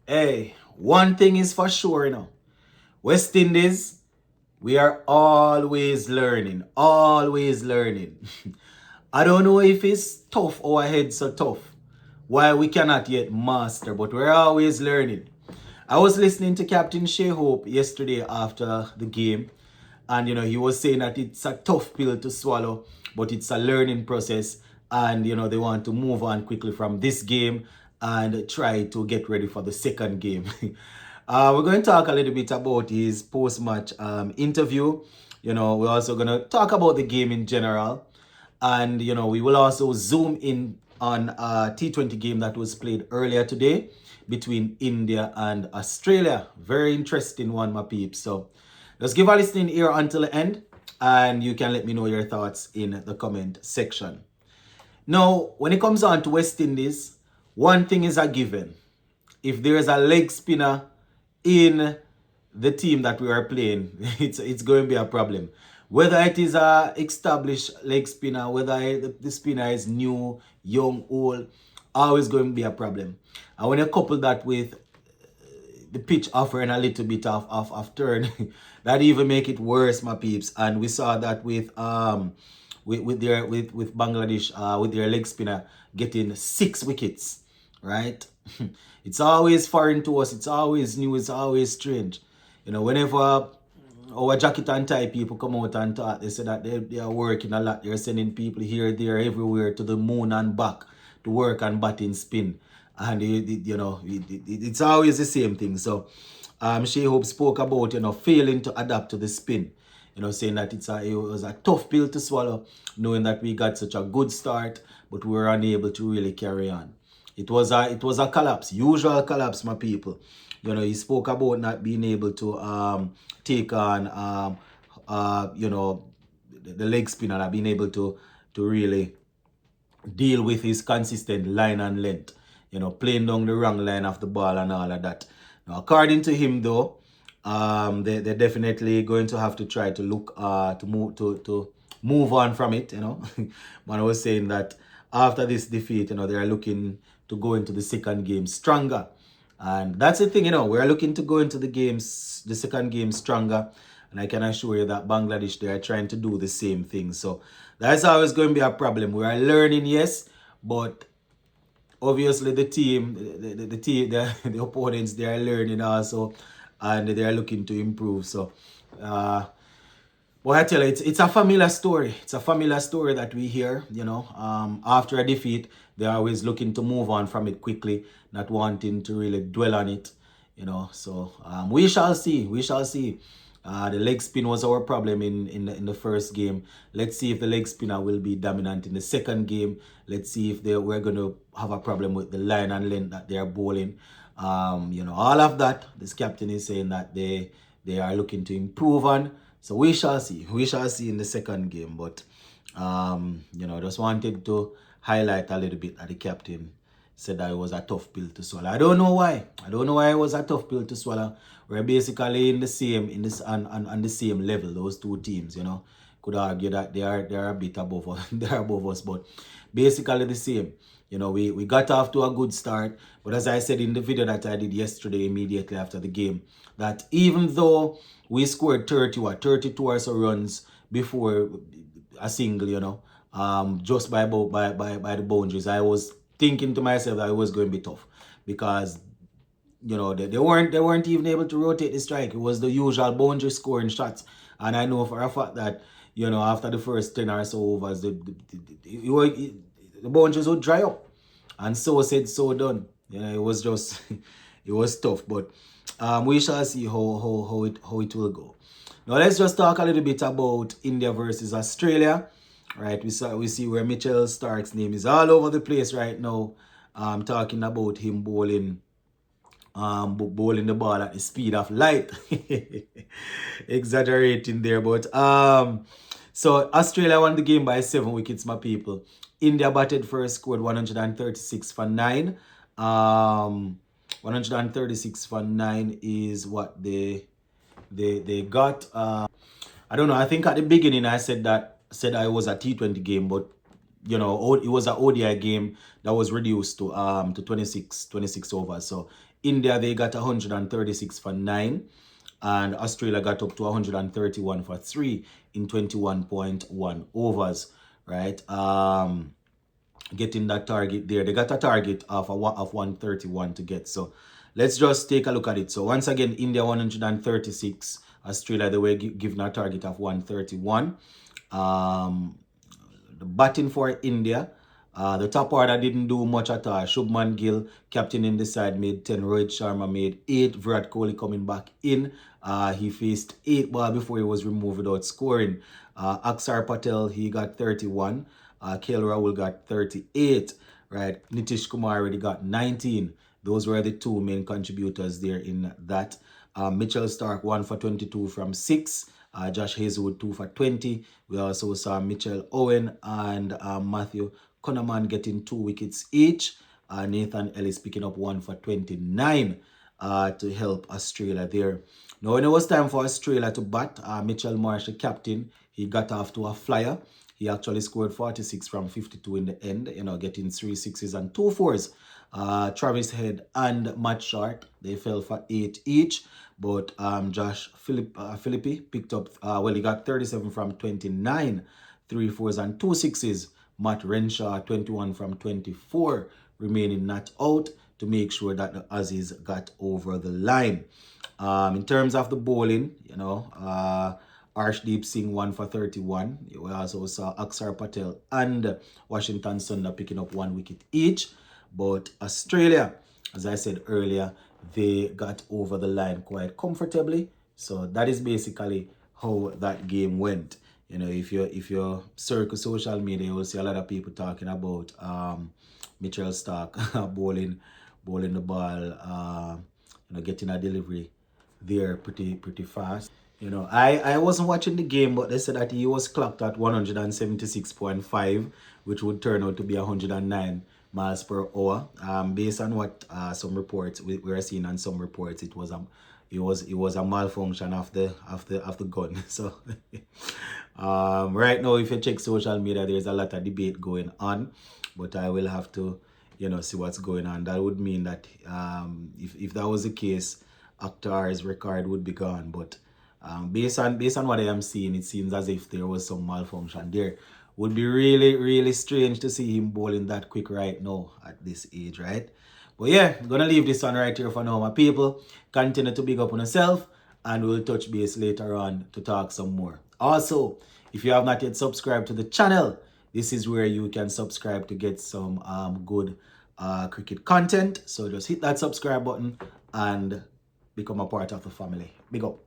Hey, one thing is for sure, West Indies, we are always learning, always learning. I don't know if it's tough, our heads are tough, why we cannot yet master, but we're always learning. I was listening to Captain Shea Hope yesterday after the game, and he was saying that it's a tough pill to swallow, but it's a learning process, and they want to move on quickly from this game and try to get ready for the second game. We're going to talk a little bit about his post-match interview. We're also going to talk about the game in general, and we will also zoom in on a T20 game that was played earlier today between India and Australia. Very interesting one, my peeps. So just give a listening ear until the end, and you can let me know your thoughts in the comment section. Now, when it comes on to West Indies, one thing is a given. If there is a leg spinner in the team that we are playing, it's going to be a problem. Whether it is a established leg spinner, whether the spinner is new, young, old, always going to be a problem. And when you couple that with the pitch offering a little bit of turn, that even make it worse, my peeps. And we saw that with Bangladesh with their leg spinner getting 6 wickets, right? It's always foreign to us. It's always new. It's always strange. Whenever our jacket and tie people come out and talk, they say that they are working a lot. They're sending people here, there, everywhere to the moon and back to work and bat in spin. And it's always the same thing. So Shea Hope spoke about failing to adapt to the spin, saying that it was a tough pill to swallow, knowing that we got such a good start, but we were unable to really carry on. It was a collapse, usual collapse, my people. He spoke about not being able to take on the leg spinner, not being able to really deal with his consistent line and length, playing down the wrong line of the ball and all of that. Now, according to him, though, they're definitely going to have to try to look to move on from it. Man was saying that after this defeat, they are looking to go into the second game stronger. And that's the thing, we're looking to go into the second game stronger. And I can assure you that Bangladesh, they are trying to do the same thing. So that's always going to be a problem. We are learning, yes, but obviously the team, the opponents, they are learning also, and they are looking to improve. So, I tell you, it's a familiar story. It's a familiar story that we hear, after a defeat, they're always looking to move on from it quickly, not wanting to really dwell on it, So we shall see. We shall see. The leg spin was our problem in the first game. Let's see if the leg spinner will be dominant in the second game. Let's see if we're going to have a problem with the line and length that they are bowling. All of that, this captain is saying that they are looking to improve on. So we shall see. We shall see in the second game. But, just wanted to highlight a little bit that the captain said that it was a tough pill to swallow. I don't know why. I don't know why it was a tough pill to swallow. We're basically on the same level, those two teams, Could argue that they are a bit above us, they're above us, but basically the same. We got off to a good start, but as I said in the video that I did yesterday immediately after the game, that even though we scored 32 or so runs before a single, just by the boundaries, I was thinking to myself that it was going to be tough because they weren't even able to rotate the strike. It was the usual boundary scoring shots, and I know for a fact that after the first 10 or so overs, the boundaries would dry up, and so said, so done. It was just it was tough, but we shall see how it will go. Now let's just talk a little bit about India versus Australia. Right, we see where Mitchell Starc's name is all over the place right now. Talking about him bowling the ball at the speed of light. Exaggerating there, but so Australia won the game by 7 wickets, my people. India batted first, scored 136 for 9. 136 for 9 is what they got. I don't know. I think at the beginning I said I was a T20 game, but it was an ODI game that was reduced to 26 overs. So India, they got 136 for 9. And Australia got up to 131 for 3 in 21.1 overs, right? Getting that target there. They got a target of 131 to get. So let's just take a look at it. So once again, India 136, Australia they were given a target of 131. The batting for India, the top order didn't do much at all. Shubman Gill, captain in the side, made 10. Rohit Sharma made 8. Virat Kohli coming back in. He faced 8 balls before he was removed without scoring. Aksar Patel, he got 31. KL Rahul got 38. Right. Nitish Kumar already got 19. Those were the two main contributors there in that. Mitchell Starc 1 for 22 from 6. Josh Hazelwood 2 for 20. We also saw Mitchell Owen and Matthew Connerman getting 2 wickets each. Nathan Ellis picking up 1 for 29 to help Australia there. Now, when it was time for Australia to bat, Mitchell Marsh, the captain, he got off to a flyer. He actually scored 46 from 52 in the end, getting 3 sixes and 2 fours. Travis Head and Matt Short, they fell for 8 each. But Josh Philippi picked up, he got 37 from 29, 3 fours and 2 sixes. Matt Renshaw, 21 from 24, remaining not out to make sure that the Aussies got over the line. In terms of the bowling, Arshdeep Singh 1 for 31. We also saw Aksar Patel and Washington Sundar picking up 1 wicket each. But Australia, as I said earlier, they got over the line quite comfortably. So that is basically how that game went. If you circle social media, you will see a lot of people talking about Mitchell Starc bowling the ball, getting a delivery there pretty fast. I wasn't watching the game, but they said that he was clocked at 176.5, which would turn out to be 109 miles per hour. Based on what some reports we were seeing on some reports, it was a malfunction of the gun. So right now, if you check social media, there's a lot of debate going on, but I will have to see what's going on. That would mean that if that was the case, Akhtar's record would be gone. But based on what I am seeing, it seems as if there was some malfunction there. Would be really, really strange to see him bowling that quick right now at this age, right? But yeah, I'm gonna leave this one right here for now, my people. Continue to big up on yourself, and we'll touch base later on to talk some more. Also, if you have not yet subscribed to the channel, this is where you can subscribe to get some good cricket content. So just hit that subscribe button and become a part of the family. Big up.